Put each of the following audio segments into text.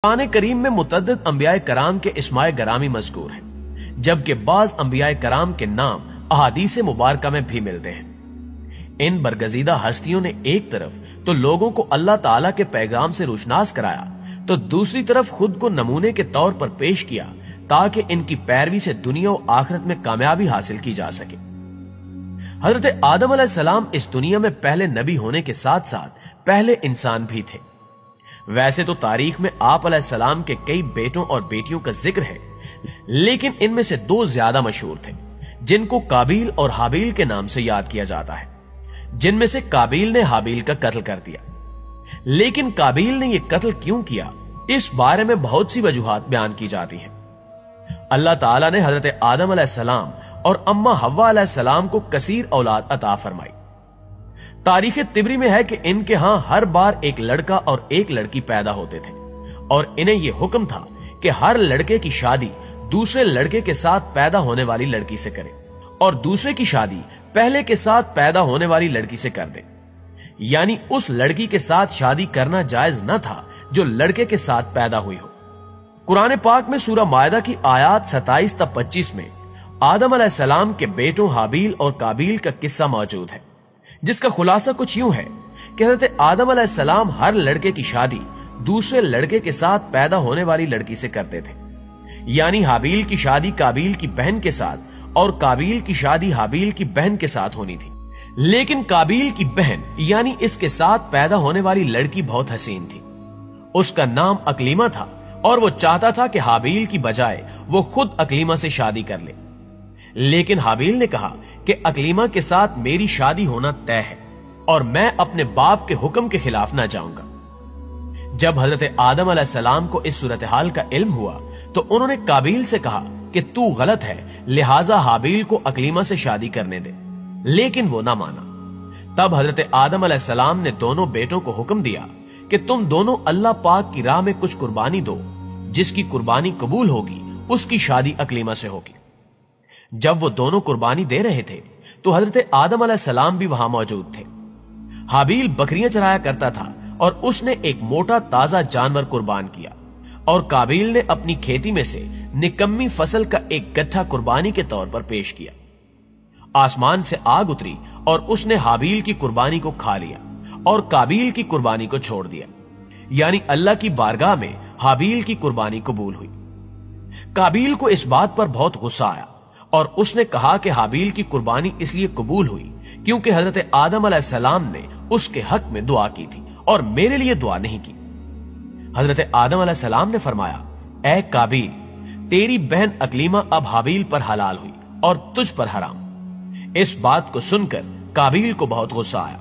कुरान करीम में मुतअद्दिद अंबियाए कराम के इस्माए गरामी मज़कूर है, जबकि बाज अंबियाए कराम के नाम अहादीस मुबारका में भी मिलते हैं। इन बरगजीदा हस्तियों ने एक तरफ तो लोगों को अल्लाह ताला के पैगाम से रोशनास कराया, तो दूसरी तरफ खुद को नमूने के तौर पर पेश किया ताकि इनकी पैरवी से दुनिया और आखिरत में कामयाबी हासिल की जा सके। हजरत आदम अलैहिस्सलाम इस दुनिया में पहले नबी होने के साथ साथ पहले इंसान भी थे। वैसे तो तारीख में आप अलैहिस्सलाम के कई बेटों और बेटियों का जिक्र है, लेकिन इनमें से दो ज्यादा मशहूर थे जिनको काबिल और हाबिल के नाम से याद किया जाता है। जिनमें से काबिल ने हाबिल का कत्ल कर दिया, लेकिन काबिल ने यह कत्ल क्यों किया, इस बारे में बहुत सी वजूहात बयान की जाती हैं। अल्लाह ताला ने हजरत आदम अलैहिस्सलाम और अम्मा हव्वा अलैहिस्सलाम को कसीर औलाद अता फरमाई। तारीख तिबरी में है कि इनके यहां हर बार एक लड़का और एक लड़की पैदा होते थे और इन्हें यह हुक्म था कि हर लड़के की शादी दूसरे लड़के के साथ पैदा होने वाली लड़की से करें और दूसरे की शादी पहले के साथ पैदा होने वाली लड़की से कर दे। यानी उस लड़की के साथ शादी करना जायज न था जो लड़के के साथ पैदा हुई हो। कुरान पाक में सूरह मायदा की आयात 27 तक 25 में आदम अलैहिस्सलाम के बेटों हाबिल और काबिल का किस्सा मौजूद है, जिसका खुलासा कुछ यूं है कि हजरत आदम अलैहिस्सलाम हर लड़के की शादी दूसरे लड़के के साथ पैदा होने वाली लड़की से करते थे। यानी हाबिल की शादी काबिल की बहन के साथ और काबिल की शादी हाबिल की बहन के साथ होनी थी। लेकिन काबिल की बहन यानी इसके साथ पैदा होने वाली लड़की बहुत हसीन थी। उसका नाम अकलीमा था और वो चाहता था कि हाबिल की बजाय वो खुद अकलीमा से शादी कर ले। लेकिन हाबिल ने कहा कि अकलीमा के साथ मेरी शादी होना तय है और मैं अपने बाप के हुक्म के खिलाफ ना जाऊंगा। जब हजरत आदम अलैहिस्सलाम को इस सूरत हाल का इल्म हुआ तो उन्होंने काबिल से कहा कि तू गलत है, लिहाजा हाबिल को अकलीमा से शादी करने दे, लेकिन वो ना माना। तब हजरत आदम अलैहिस्सलाम ने दोनों बेटों को हुक्म दिया कि तुम दोनों अल्लाह पाक की राह में कुछ कुर्बानी दो, जिसकी कुर्बानी कबूल होगी उसकी शादी अकलीमा से होगी। जब वो दोनों कुर्बानी दे रहे थे तो हजरत आदम अलैहिस्सलाम भी वहां मौजूद थे। हाबिल बकरियां चराया करता था और उसने एक मोटा ताजा जानवर कुर्बान किया और काबिल ने अपनी खेती में से निकम्मी फसल का एक गट्ठा कुर्बानी के तौर पर पेश किया। आसमान से आग उतरी और उसने हाबिल की कुर्बानी को खा लिया और काबिल की कुर्बानी को छोड़ दिया। यानी अल्लाह की बारगाह में हाबिल की कुर्बानी कबूल हुई। काबिल को इस बात पर बहुत गुस्सा आया और उसने कहा कि हाबिल की कुर्बानी इसलिए कबूल हुई क्योंकि हजरत आदम अलैहिस्सलाम ने उसके हक में दुआ की थी और मेरे लिए दुआ नहीं की। हजरत आदम अलैहिस्सलाम ने फरमाया, ऐ काबिल, तेरी बहन अकलीमा अब हाबिल पर हलाल हुई और तुझ पर हराम। इस बात को सुनकर काबिल को बहुत गुस्सा आया।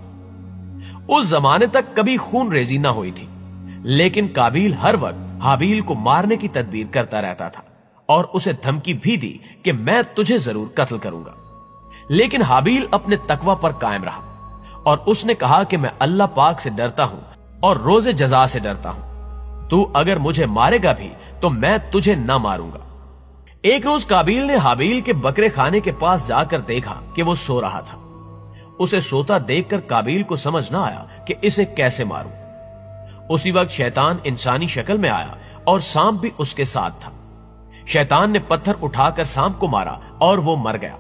उस जमाने तक कभी खून रेजी ना हुई थी, लेकिन काबिल हर वक्त हाबिल को मारने की तदबीर करता रहता था और उसे धमकी भी दी कि मैं तुझे जरूर कत्ल करूंगा। लेकिन हाबिल अपने तकवा पर कायम रहा और उसने कहा कि मैं अल्लाह पाक से डरता हूं और रोजे जजा से डरता हूं। तू अगर मुझे मारेगा भी तो मैं तुझे ना मारूंगा। एक रोज काबिल ने हाबिल के बकरे खाने के पास जाकर देखा कि वो सो रहा था। उसे सोता देखकर काबिल को समझ ना आया कि इसे कैसे मारूं। उसी वक्त शैतान इंसानी शक्ल में आया और सांप भी उसके साथ था। शैतान ने पत्थर उठाकर सांप को मारा और वो मर गया।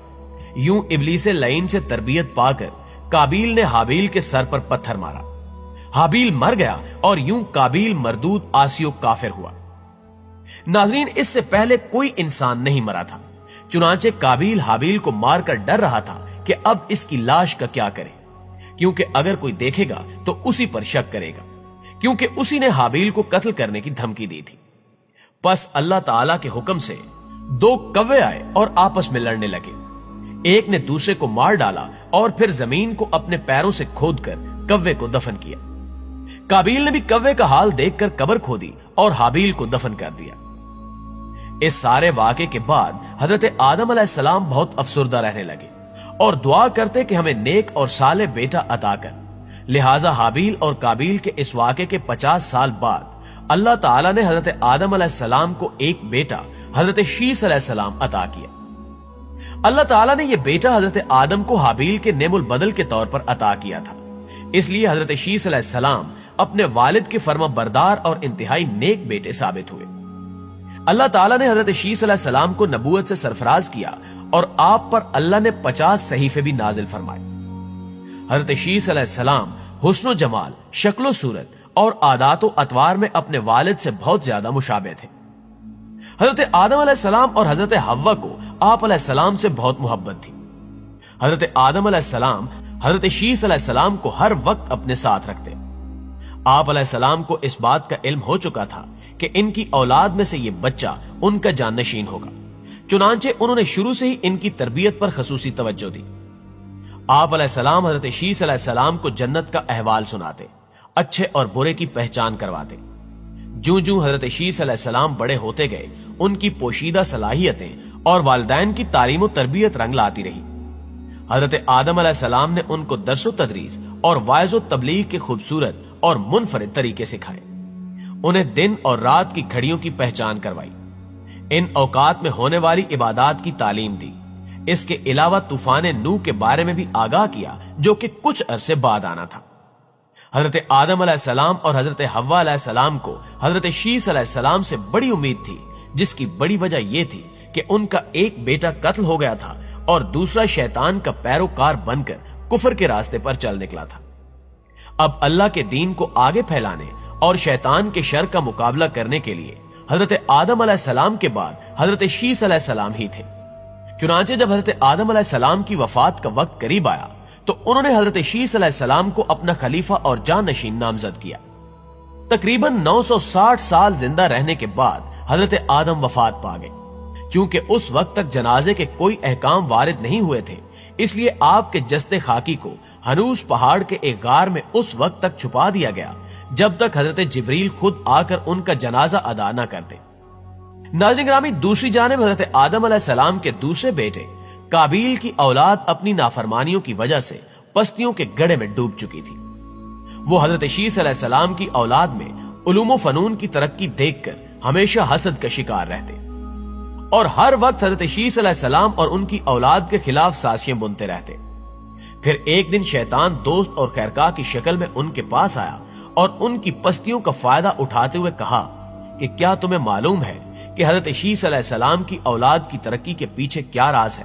यूं इब्लीस लईन से तरबियत पाकर काबिल ने हाबिल के सर पर पत्थर मारा। हाबिल मर गया और यूं काबिल मरदूद आसियो काफिर हुआ। नाजरीन, इससे पहले कोई इंसान नहीं मरा था, चुनांचे काबिल हाबिल को मारकर डर रहा था कि अब इसकी लाश का क्या करे, क्योंकि अगर कोई देखेगा तो उसी पर शक करेगा, क्योंकि उसी ने हाबिल को कत्ल करने की धमकी दी थी। बस अल्लाह ताला के हुक्म से दो कव्वे आए और आपस में लड़ने लगे। एक ने दूसरे को मार डाला और फिर जमीन को अपने पैरों से खोदकर कव्वे को दफन किया। काबिल ने भी कव्वे का हाल देखकर कब्र खोदी और हाबिल को दफन कर दिया। इस सारे वाक़े के बाद हजरत आदम अलैहिस्सलाम बहुत अफसुर्दा रहने लगे और दुआ करते कि हमें नेक और साले बेटा अता कर। लिहाजा हाबिल और काबिल के इस वाक़े के 50 साल बाद अल्लाह ताला ने हजरत आदम अलैहिस्सलाम को एक बेटा हजरत शीस अलैहिस्सलाम अता किया। अल्लाह ताला ने यह बेटा हजरत आदम को हाबिल के नेमुल बदल के तौर पर अता किया था। इसलिए हजरत शीस अलैहिस्सलाम اپنے والد کے فرما بردار اور انتہائی نیک بیٹے ثابت ہوئے۔ اللہ تعالیٰ نے حضرت شیس علیہ السلام کو نبوت سے سرفراز کیا اور آپ پر اللہ نے 50 صحیفے بھی نازل فرمائے۔ حضرت شیس علیہ السلام حسن و جمال، شکل و صورت اور عادات و اطوار میں اپنے والد سے بہت زیادہ مشابہ تھے۔ حضرت آدم علیہ السلام اور حضرت حوا کو آپ علیہ السلام سے بہت محبت تھی۔ حضرت آدم علیہ السلام حضرت شیس علیہ السلام کو ہر وقت اپنے ساتھ رکھتے۔ آپ علیہ السلام کو اس بات کا علم ہو چکا تھا کہ ان کی اولاد میں سے یہ بچہ ان کا جانشین ہوگا، چنانچہ انہوں نے شروع سے ہی ان کی تربیت پر خصوصی توجہ دی۔ آپ علیہ السلام حضرت شیس علیہ السلام کو جنت کا احوال سناتے، اچھے اور برے کی پہچان کرواتے۔ جوں جوں حضرت شیس علیہ السلام بڑے ہوتے گئے، ان کی پوشیدہ صلاحیتیں اور والدین کی تعلیم و تربیت رنگ لاتی رہی۔ حضرت آدم علیہ السلام نے ان کو درس و تدریس اور واعظ و تبلیغ کے خوبصورت اور منفرد طریقے سکھائے، انہیں دن اور رات کی گھڑیوں کی پہچان کروائی، ان اوقات میں ہونے والی عبادات کی تعلیم دی۔ اس کے علاوہ طوفان نوح کے بارے میں بھی آگاہ کیا، جو کہ کچھ عرصے بعد آنا تھا۔ حضرت آدم علیہ السلام اور حضرت حوا علیہ السلام کو حضرت شیس علیہ السلام سے بڑی امید تھی، جس کی بڑی وجہ یہ تھی کہ ان کا ایک بیٹا قتل ہو گیا تھا اور دوسرا شیطان کا پیروکار بن کر کفر کے راستے پر چل نکلا تھا۔ اب اللہ کے دین کو آگے پھیلانے اور شیطان کے شر کا مقابلہ کرنے کے لیے حضرت آدم علیہ السلام کے بعد حضرت شیس علیہ السلام ہی تھے۔ چنانچہ جب حضرت آدم علیہ السلام کی وفات کا وقت قریب آیا تو انہوں نے حضرت شیس علیہ السلام کو اپنا خلیفہ اور جانشین نامزد کیا۔ تقریباً 960 سال زندہ رہنے کے بعد حضرت آدم وفات پا گئے۔ چونکہ اس وقت تک جنازے کے کوئی احکام وارد نہیں ہوئے تھے، اس لیے آپ کے جسد خاکی کو ہنوز پہاڑ کے ایک غار میں اس وقت تک چھپا دیا گیا جب تک حضرت جبریل خود آ کر ان کا جنازہ ادا نہ کرتے۔ ناظرین گرامی، دوسری جانب حضرت آدم علیہ السلام کے دوسرے بیٹے قابیل کی اولاد اپنی نافرمانیوں کی وجہ سے پستیوں کے گڑھے میں ڈوب چکی تھی۔ وہ حضرت شیس علیہ السلام کی اولاد میں علوم و فنون کی ترقی دیکھ کر ہمیشہ حسد کا شکار رہتے اور ہر وقت حضرت شیس علیہ السلام اور ان کی اولاد کے خلاف سازشیں بنتے رہتے۔ پھر ایک دن شیطان دوست اور خیرخواہ کی شکل میں ان کے پاس آیا اور ان کی پستیوں کا فائدہ اٹھاتے ہوئے کہا کہ کیا تمہیں معلوم ہے کہ حضرت شیس علیہ السلام کی اولاد کی ترقی کے پیچھے کیا راز ہے؟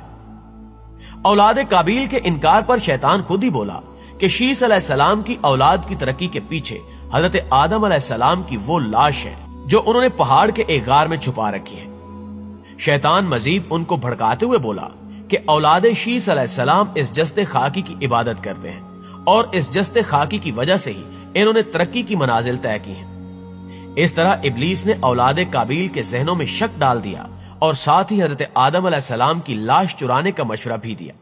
اولاد قابیل کے انکار پر شیطان خود ہی بولا کہ شیس علیہ السلام کی اولاد کی ترقی کے پیچھے حضرت آدم علیہ السلام کی وہ لاش ہے جو انہوں نے پہاڑ کے ایک غار میں چھپا رکھی ہے۔ شیطان مزید ان کو بھڑکاتے ہوئے بولا کہ اولاد شیس علیہ السلام اس جسد خاکی کی عبادت کرتے ہیں اور اس جسد خاکی کی وجہ سے ہی انہوں نے ترقی کی منازل طے کی ہیں۔ اس طرح ابلیس نے اولاد قابیل کے ذہنوں میں شک ڈال دیا اور ساتھ ہی حضرت آدم علیہ السلام کی لاش چرانے کا مشورہ بھی دیا۔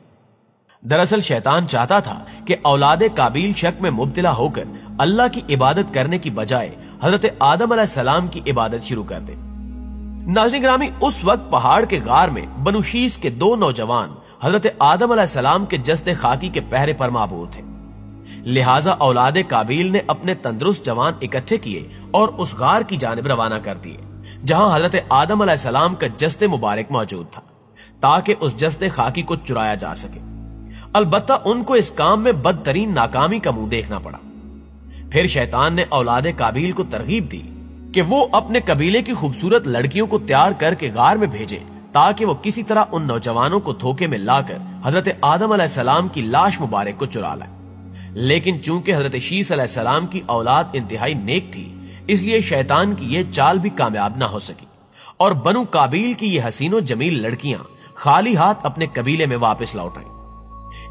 دراصل شیطان چاہتا تھا کہ اولاد قابیل شک میں مبتلا ہو کر اللہ کی عبادت کرنے کی بجائے حضرت آدم علیہ السلام کی عبادت شروع کر دے۔ ناظرین گرامی، اس وقت پہاڑ کے غار میں بنو شیس کے دو نوجوان حضرت آدم علیہ السلام کے جسد خاکی کے پہرے پر معمور تھے، لہٰذا اولاد قابیل نے اپنے تندرست جوان اکٹھے کیے اور اس غار کی جانب روانہ کر دیے جہاں حضرت آدم علیہ السلام کا جسد مبارک موجود تھا، تاکہ اس جسد خاکی کو چرایا جا سکے۔ البتہ ان کو اس کام میں بدترین ناکامی کا منہ دیکھنا پڑا۔ پھر شیطان نے اولاد قابیل کو ترغیب دی کہ وہ اپنے قبیلے کی خوبصورت لڑکیوں کو تیار کر کے غار میں بھیجے تاکہ وہ کسی طرح ان نوجوانوں کو دھوکے میں لا کر حضرت آدم علیہ السلام کی لاش مبارک کو چرا لائے۔ لیکن چونکہ حضرت شیس علیہ السلام کی اولاد انتہائی نیک تھی، اس لیے شیطان کی یہ چال بھی کامیاب نہ ہو سکی اور بنو قابیل کی یہ حسین و جمیل لڑکیاں خالی ہاتھ اپنے قبیلے میں واپس لوٹ آئیں۔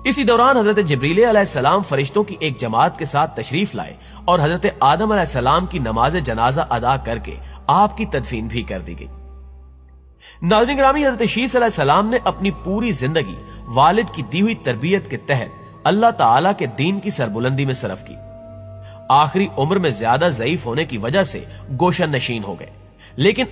اسی دوران حضرت جبریل علیہ السلام فرشتوں کی ایک جماعت کے ساتھ تشریف لائے اور حضرت آدم علیہ السلام کی نماز جنازہ ادا کر کے آپ کی تدفین بھی کر دی گئی۔ ناظرین گرامی، حضرت شیس علیہ السلام نے اپنی پوری زندگی والد کی دی ہوئی تربیت کے تحت اللہ تعالیٰ کے دین کی سربلندی میں صرف کی۔ آخری عمر میں زیادہ ضعیف ہونے کی وجہ سے گوشہ نشین ہو گئے، لیکن